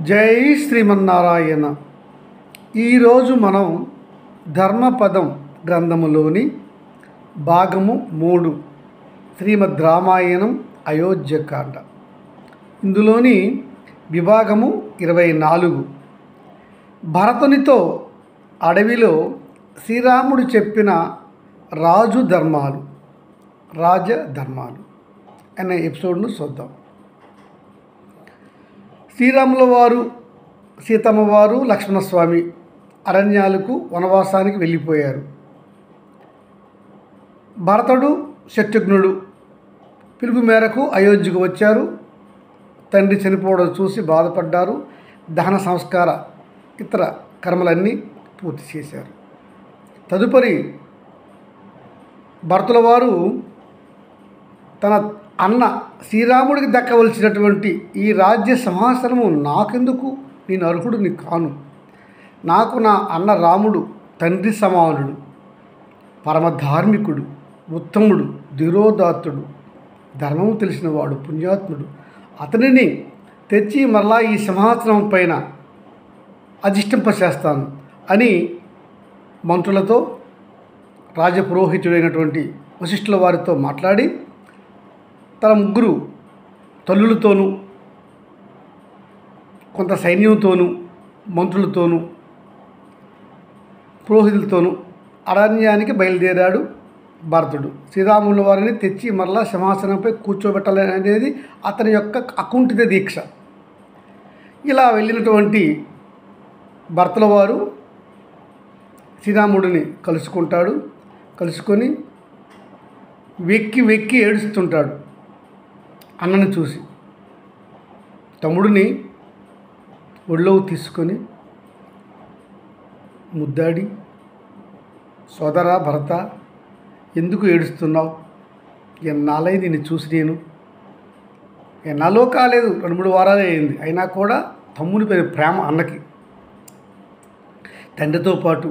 జై శ్రీమన్నారాయణ. ఈరోజు మనం ధర్మపదం గ్రంథములోని భాగము 3 శ్రీమద్ రామాయణం అయోధ్యకాండ ఇందులోని విభాగము 24. భరతునితో అడవిలో శ్రీరాముడు చెప్పిన రాజధర్మాలు అనే ఎపిసోడ్ను చూద్దాం. శ్రీరాముల వారు, సీతమ్మ వారు, లక్ష్మణస్వామి అరణ్యాలకు వనవాసానికి వెళ్ళిపోయారు. భరతుడు, శత్రుఘ్నుడు పిలుపు మేరకు అయోధ్యకు వచ్చారు. తండ్రి చనిపోవడం చూసి బాధపడ్డారు. దహన సంస్కార ఇతర కర్మలన్నీ పూర్తి చేశారు. తదుపరి భరతుల వారు తన అన్న శ్రీరాముడికి దక్కవలసినటువంటి ఈ రాజ్య సింహాసనము నాకెందుకు, నేను అర్హుడిని కాను, నాకు నా అన్న రాముడు తండ్రి సమానుడు, పరమధార్మికుడు, ఉత్తముడు, ధీరోదాత్తుడు, ధర్మము తెలిసినవాడు, పుణ్యాత్ముడు, అతనిని తెచ్చి మరలా ఈ సింహాసనం పైన అధిష్ఠింపచేస్తాను అని మంత్రులతో, రాజపురోహితుడైనటువంటి వశిష్ఠుల వారితో మాట్లాడి తన 3 తల్లులతోనూ, కొంత సైన్యంతోనూ, మంత్రులతోనూ, పురోహితులతోనూ అరణ్యానికి బయలుదేరాడు భరతుడు. శ్రీరాముల వారిని తెచ్చి మరలా సింహాసనంపై కూర్చోబెట్టాలి అనేది అతని యొక్క అకుంఠిత దీక్ష. ఇలా వెళ్ళినటువంటి భరతుల వారు శ్రీరాముడిని కలుసుకొని వెక్కి ఏడుస్తుంటాడు. అన్నను చూసి తమ్ముడిని ఒళ్ళోకి తీసుకొని ముద్దాడి, సోదరా భరత, ఎందుకు ఏడుస్తున్నావు? ఎన్నాళ్ళై నిన్ను చూసి నేను, ఎన్నాలో కాలేదు, 2-3 వారాలే అయింది. అయినా కూడా తమ్ముని పైన ప్రేమ అన్నకి. తండ్రితో పాటు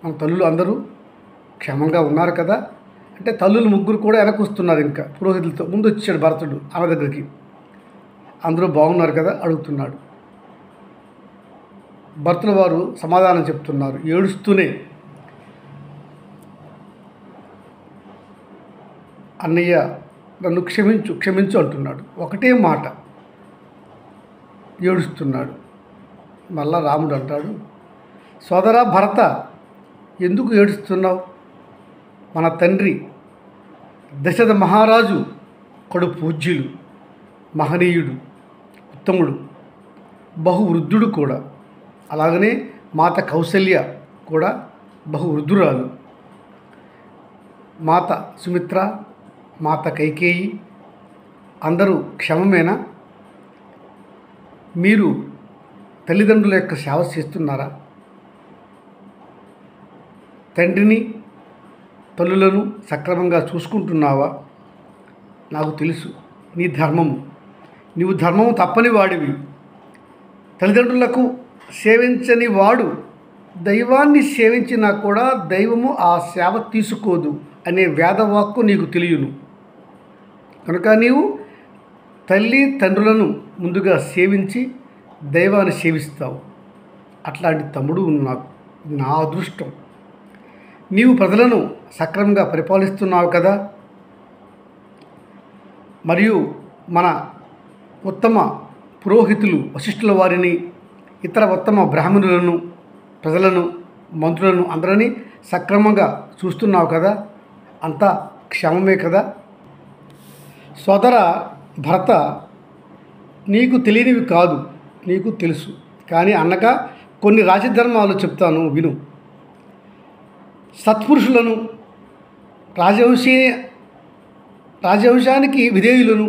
మన తల్లులు అందరూ క్షేమంగా ఉన్నారు కదా అంటే తల్లులు 3 కూడా వెనక్కి వస్తున్నారు. ఇంకా పురోహితులతో ముందు వచ్చాడు భరతుడు అన్న దగ్గరికి. అందరూ బాగున్నారు కదా అడుగుతున్నాడు. భరతుల వారు సమాధానం చెప్తున్నారు ఏడుస్తూనే. అన్నయ్య, నన్ను క్షమించు అంటున్నాడు. ఒకటే మాట ఏడుస్తున్నాడు. మళ్ళా రాముడు అంటాడు, సోదరా భరత, ఎందుకు ఏడుస్తున్నావు? మన తండ్రి దశరథ మహారాజు కడు పూజ్యులు, మహనీయుడు, ఉత్తముడు, బహువృద్ధుడు కూడా. అలాగనే మాత కౌసల్య కూడా బహువృద్ధురాలు. మాత సుమిత్ర, మాత కైకేయి అందరూ క్షమమేనా? మీరు తల్లిదండ్రుల యొక్క సేవ చేస్తున్నారా? తండ్రిని, తల్లులను సక్రమంగా చూసుకుంటున్నావా? నాకు తెలుసు నీ ధర్మము, నీవు ధర్మము తప్పని వాడివి. తల్లిదండ్రులకు సేవించని వాడు దైవాన్ని సేవించినా కూడా దైవము ఆ సేవ తీసుకోదు అనే వేదవాక్కు నీకు తెలియను. కనుక నీవు తల్లి తండ్రులను ముందుగా సేవించి దైవాన్ని సేవిస్తావు. అట్లాంటి తమ్ముడు నాకు, నా అదృష్టం. నీవు ప్రజలను సక్రమంగా పరిపాలిస్తున్నావు కదా. మరియు మన ఉత్తమ పురోహితులు వశిష్ఠుల వారిని, ఇతర ఉత్తమ బ్రాహ్మణులను, ప్రజలను, మంత్రులను అందరినీ సక్రమంగా చూస్తున్నావు కదా. అంతా క్షేమమే కదా. సోదర భరత, నీకు తెలియనివి కాదు, నీకు తెలుసు. కానీ అన్నగా కొన్ని రాజధర్మాలు చెప్తాను, విను. సత్పురుషులను, రాజవంశానికి విధేయులను,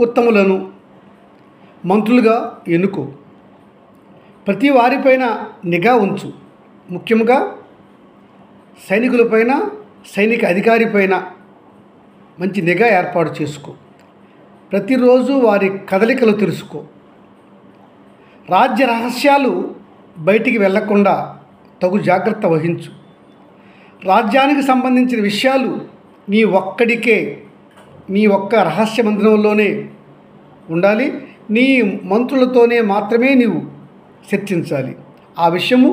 ఉత్తములను మంత్రులుగా ఎన్నుకో. ప్రతి వారిపైన నిఘా ఉంచు. ముఖ్యంగా సైనికులపైన, సైనిక అధికారిపైన మంచి నిఘా ఏర్పాటు చేసుకో. ప్రతిరోజు వారి కదలికలు తెలుసుకో. రాజ్య రహస్యాలు బయటికి వెళ్లకుండా తగు జాగ్రత్త వహించు. రాజ్యానికి సంబంధించిన విషయాలు నీ ఒక్క రహస్య మందిరంలోనే ఉండాలి. నీ మంత్రులతోనే మాత్రమే నీవు చర్చించాలి. ఆ విషయము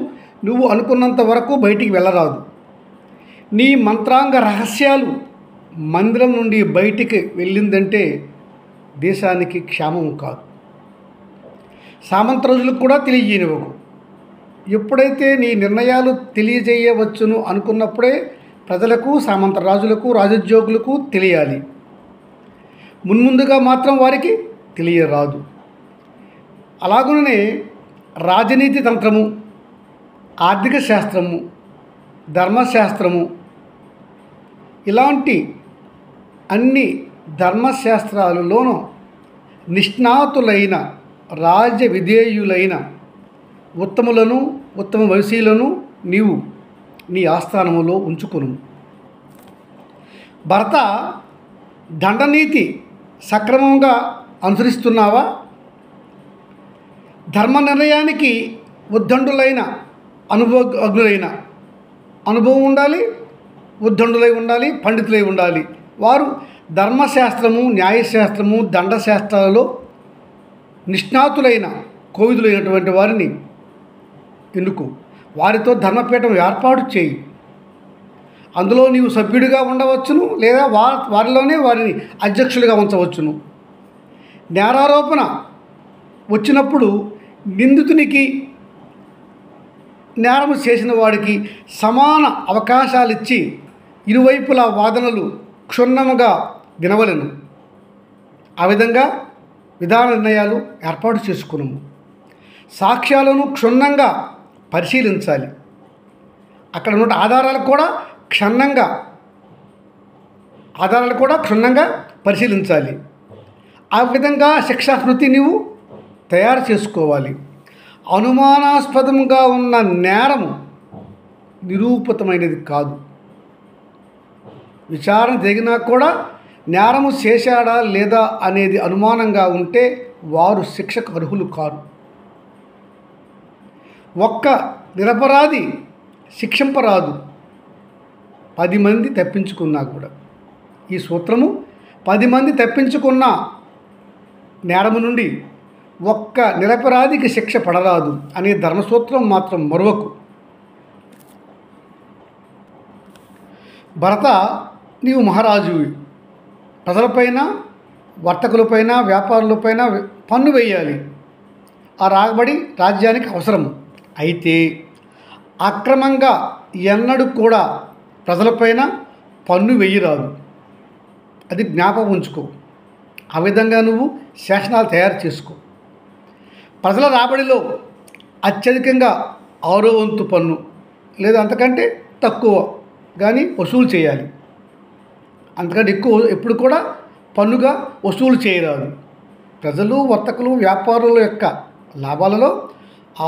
నువ్వు అనుకున్నంత వరకు బయటికి వెళ్ళరాదు. నీ మంత్రాంగ రహస్యాలు మందిరం నుండి బయటికి వెళ్ళిందంటే దేశానికి క్షేమం కాదు. సామంత రోజులకు కూడా తెలియజేయనివ్వకు. ఎప్పుడైతే నీ నిర్ణయాలు తెలియజేయవచ్చును అనుకున్నప్పుడే ప్రజలకు, సామంత రాజులకు, రాజోద్యోగులకు తెలియాలి. మున్ముందుగా మాత్రం వారికి తెలియరాదు. అలాగునే రాజనీతి తంత్రము, ఆర్థిక శాస్త్రము, ధర్మశాస్త్రము ఇలాంటి అన్ని ధర్మశాస్త్రాలలోనూ నిష్ణాతులైన రాజ విధేయులైన ఉత్తములను, ఉత్తమ వయసీలను నీవు నీ ఆస్థానములో ఉంచుకును. భరత, దండనీతి సక్రమంగా అనుసరిస్తున్నావా? ధర్మ నిర్ణయానికి ఉద్దండులైన అనుభవజ్ఞులైన అనుభవం ఉండాలి, ఉద్దండులై ఉండాలి, పండితులై ఉండాలి. వారు ధర్మశాస్త్రము, న్యాయశాస్త్రము, దండశాస్త్రాలలో నిష్ణాతులైన కోవిదులైనటువంటి వారిని ఎన్నుకో. వారితో ధర్మపీఠం ఏర్పాటు చేయి. అందులో నీవు సభ్యుడిగా ఉండవచ్చును, లేదా వారిలోనే వారిని అధ్యక్షులుగా ఉంచవచ్చును. నేరారోపణ వచ్చినప్పుడు నిందితునికి, నేరము చేసిన వాడికి సమాన అవకాశాలు ఇచ్చి ఇరువైపుల వాదనలు క్షుణ్ణముగా వినవలెను. ఆ విధంగా విధాన నిర్ణయాలు ఏర్పాటు చేసుకున్నాము. సాక్ష్యాలను క్షుణ్ణంగా పరిశీలించాలి. అక్కడ ఉన్న ఆధారాలు కూడా క్షుణ్ణంగా పరిశీలించాలి. ఆ విధంగా శిక్షాస్మృతి నీవు తయారు చేసుకోవాలి. అనుమానాస్పదంగా ఉన్న నేరము నిరూపితమైనది కాదు. విచారణ జరిగినా కూడా నేరము చేశాడా లేదా అనేది అనుమానంగా ఉంటే వారు శిక్షకు అర్హులు కారు. ఒక్క నిరపరాధి శిక్షింపరాదు, 10 మంది తప్పించుకున్నా కూడా. ఈ సూత్రము 10 మంది తప్పించుకున్న నేరము నుండి ఒక్క నిరపరాధికి శిక్ష పడరాదు అనే ధర్మసూత్రం మాత్రం మరువకు. భరత, నీవు మహారాజువి. ప్రజలపైన, వర్తకులపైన, వ్యాపారులపైన పన్ను వేయాలి. ఆ రాబడి రాజ్యానికి అవసరము. అయితే అక్రమంగా ఎన్నడూ కూడా ప్రజలపైన పన్ను వేయరాదు. అది జ్ఞాపకం ఉంచుకో. ఆ విధంగా నువ్వు శాసనాలు తయారు చేసుకో. ప్రజల రాబడిలో అత్యధికంగా 6వ వంతు పన్ను లేదా అంతకంటే తక్కువ కానీ వసూలు చేయాలి. అంతకంటే ఎక్కువ ఎప్పుడు కూడా పన్నుగా వసూలు చేయరాదు. ప్రజలు, వర్తకులు, వ్యాపారుల యొక్క లాభాలలో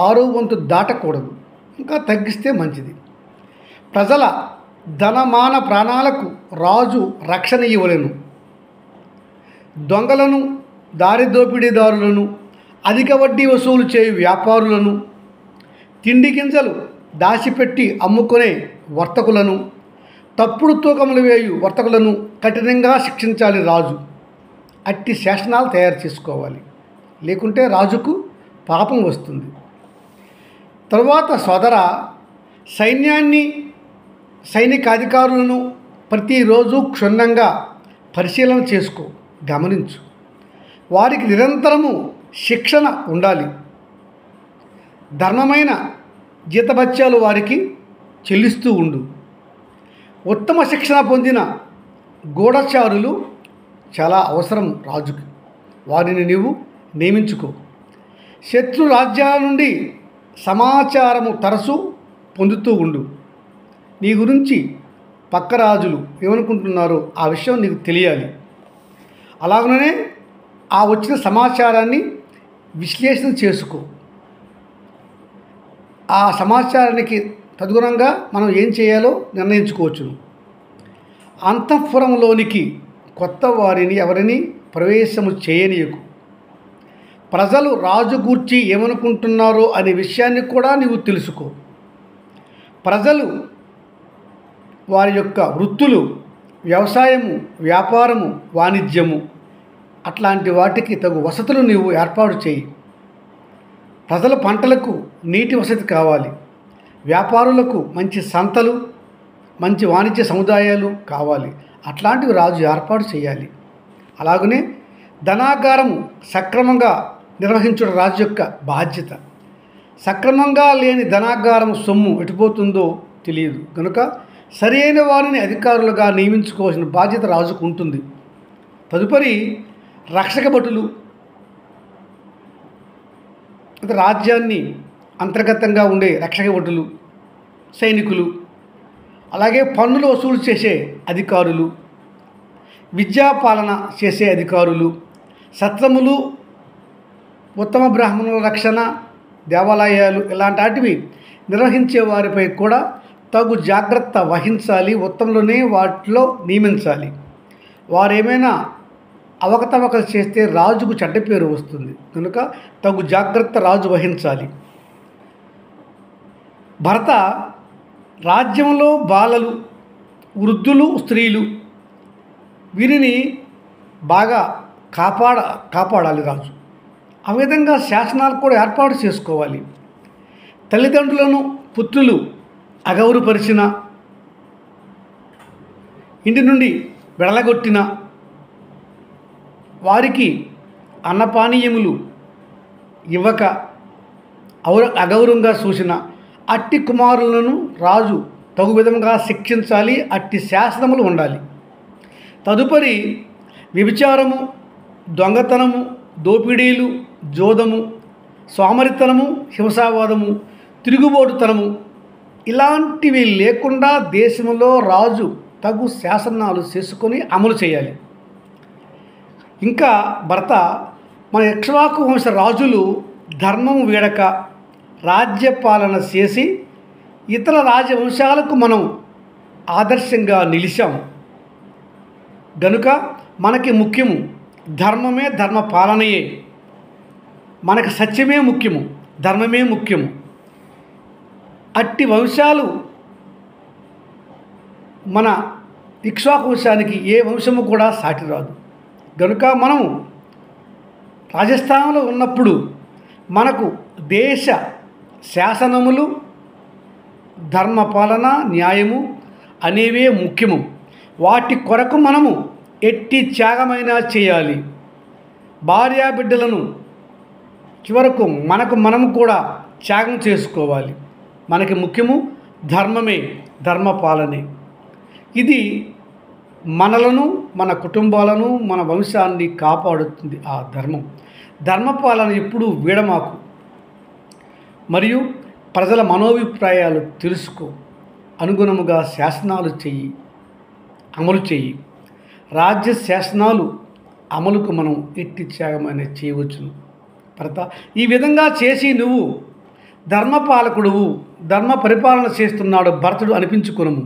6వ వంతు దాటకూడదు. ఇంకా తగ్గిస్తే మంచిది. ప్రజల ధనమాన ప్రాణాలకు రాజు రక్షణ ఇవ్వలేను. దొంగలను, దారి దోపిడీదారులను, అధిక వడ్డీ వసూలు చేయు వ్యాపారులను, తిండి గింజలు దాచిపెట్టి అమ్ముకునే వర్తకులను, తప్పుడు తూకములు వేయు వర్తకులను కఠినంగా శిక్షించాలి రాజు. అట్టి శాసనాలు తయారు చేసుకోవాలి. లేకుంటే రాజుకు పాపం వస్తుంది. తరువాత సోదర, సైన్యాన్ని, సైనికాధికారులను ప్రతిరోజు క్షుణ్ణంగా పరిశీలన చేసుకో, గమనించు. వారికి నిరంతరము శిక్షణ ఉండాలి. ధర్మమైన జీతభత్యాలు వారికి చెల్లిస్తూ ఉండు. ఉత్తమ శిక్షణ పొందిన గూఢచారులు చాలా అవసరం రాజుకి. వారిని నీవు నియమించుకో. శత్రు రాజ్యాల నుండి సమాచారము తరచు పొందుతూ ఉండు. నీ గురించి పక్క రాజులు ఏమనుకుంటున్నారో ఆ విషయం నీకు తెలియాలి. అలాగనే ఆ వచ్చిన సమాచారాన్ని విశ్లేషణ చేసుకో. ఆ సమాచారానికి తదనుగుణంగా మనం ఏం చేయాలో నిర్ణయించుకోవచ్చును. అంతఃపురంలోనికి కొత్త వారిని ఎవరిని ప్రవేశము చేయనీయకు. ప్రజలు రాజు గూర్చి ఏమనుకుంటున్నారో అనే విషయాన్ని కూడా నీవు తెలుసుకో. ప్రజలు వారి యొక్క వృత్తులు, వ్యవసాయము, వ్యాపారము, వాణిజ్యము అట్లాంటి వాటికి తగు వసతులు నీవు ఏర్పాటు చేయి. ప్రజల పంటలకు నీటి వసతి కావాలి. వ్యాపారులకు మంచి సంతలు, మంచి వాణిజ్య సముదాయాలు కావాలి. అట్లాంటివి రాజు ఏర్పాటు చేయాలి. అలాగనే ధనాగారము సక్రమంగా నిర్వహించడం రాజు యొక్క బాధ్యత. సక్రమంగా లేని ధనాగారం సొమ్ము ఎటుపోతుందో తెలియదు కనుక సరైన వారిని అధికారులుగా నియమించుకోవాల్సిన బాధ్యత రాజుకు ఉంటుంది. తదుపరి రక్షక భటులు, రాజ్యాన్ని అంతర్గతంగా ఉండే రక్షక భటులు, సైనికులు, అలాగే పన్నులు వసూలు చేసే అధికారులు, విద్యాపాలన చేసే అధికారులు, సత్రములు, ఉత్తమ బ్రాహ్మణుల రక్షణ, దేవాలయాలు ఇలాంటి వాటివి నిర్వహించే వారిపై కూడా తగు జాగ్రత్త వహించాలి. ఉత్తములనే వాటిలో నియమించాలి. వారేమైనా అవకతవకలు చేస్తే రాజుకు చెడ్డ పేరు వస్తుంది కనుక తగు జాగ్రత్త రాజు వహించాలి. భరత, రాజ్యంలో బాలలు, వృద్ధులు, స్త్రీలు వీరిని బాగా కాపాడాలి రాజు. ఆ విధంగా శాసనాలు కూడా ఏర్పాటు చేసుకోవాలి. తల్లిదండ్రులను పుత్రులు అగౌరవపరిచిన, ఇంటి నుండి వెళ్ళగొట్టిన వారికి అన్నపానీయములు ఇవ్వక అగౌరవంగా చూసిన అట్టి కుమారులను రాజు తగు విధంగా శిక్షించాలి. అట్టి శాసనములు ఉండాలి. తదుపరి వ్యభిచారము, దొంగతనము, దోపిడీలు, జోదము, సోమరితనము, హింసావాదము, తిరుగుబోటుతనము ఇలాంటివి లేకుండా దేశంలో రాజు తగు శాసనాలు చేసుకొని అమలు చేయాలి. ఇంకా భరత, మన ఇక్ష్వాకు వంశ రాజులు ధర్మం వీడక రాజ్యపాలన చేసి ఇతర రాజవంశాలకు మనం ఆదర్శంగా నిలిచాము గనుక మనకి ముఖ్యము ధర్మమే, ధర్మ పాలనయే. మనకు సత్యమే ముఖ్యము, ధర్మమే ముఖ్యము. అట్టి వంశాలు మన ఇక్ష్వాకు వంశానికి ఏ వంశము కూడా సాటి రాదు గనుక మనము రాజస్థానంలో ఉన్నప్పుడు మనకు దేశ శాసనములు, ధర్మపాలన, న్యాయము అనేవే ముఖ్యము. వాటి కొరకు మనము ఎట్టి త్యాగమైనా చేయాలి. భార్యాబిడ్డలను చివరకు మనము కూడా త్యాగం చేసుకోవాలి. మనకి ముఖ్యము ధర్మమే, ధర్మపాలనే. ఇది మనలను, మన కుటుంబాలను, మన వంశాన్ని కాపాడుతుంది. ఆ ధర్మపాలన ఎప్పుడూ వీడమాకు. మరియు ప్రజల మనోభిప్రాయాలు తెలుసుకో, అనుగుణముగా శాసనాలు చెయ్యి, అమలు చెయ్యి. రాజ్య శాసనాలు అమలుకు మనం ఎట్టి త్యాగమైన చేయవచ్చును. భరత, ఈ విధంగా చేసి నువ్వు ధర్మపాలకుడువు, ధర్మ పరిపాలన చేస్తున్నాడు భరతుడు అనిపించుకునము.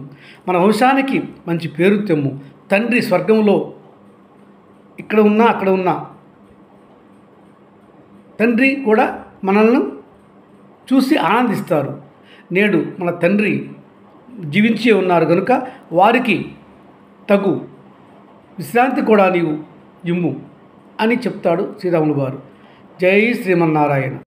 మన వంశానికి మంచి పేరు తెమ్ము. తండ్రి స్వర్గంలో ఇక్కడ ఉన్నా అక్కడ ఉన్నా తండ్రి కూడా మనల్ని చూసి ఆనందిస్తారు. నేడు మన తండ్రి జీవించి ఉన్నారు కనుక వారికి తగు విశ్రాంతి కూడా నీవు ఇమ్ము అని చెప్తాడు శ్రీరాములు వారు. జై శ్రీమన్నారాయణ.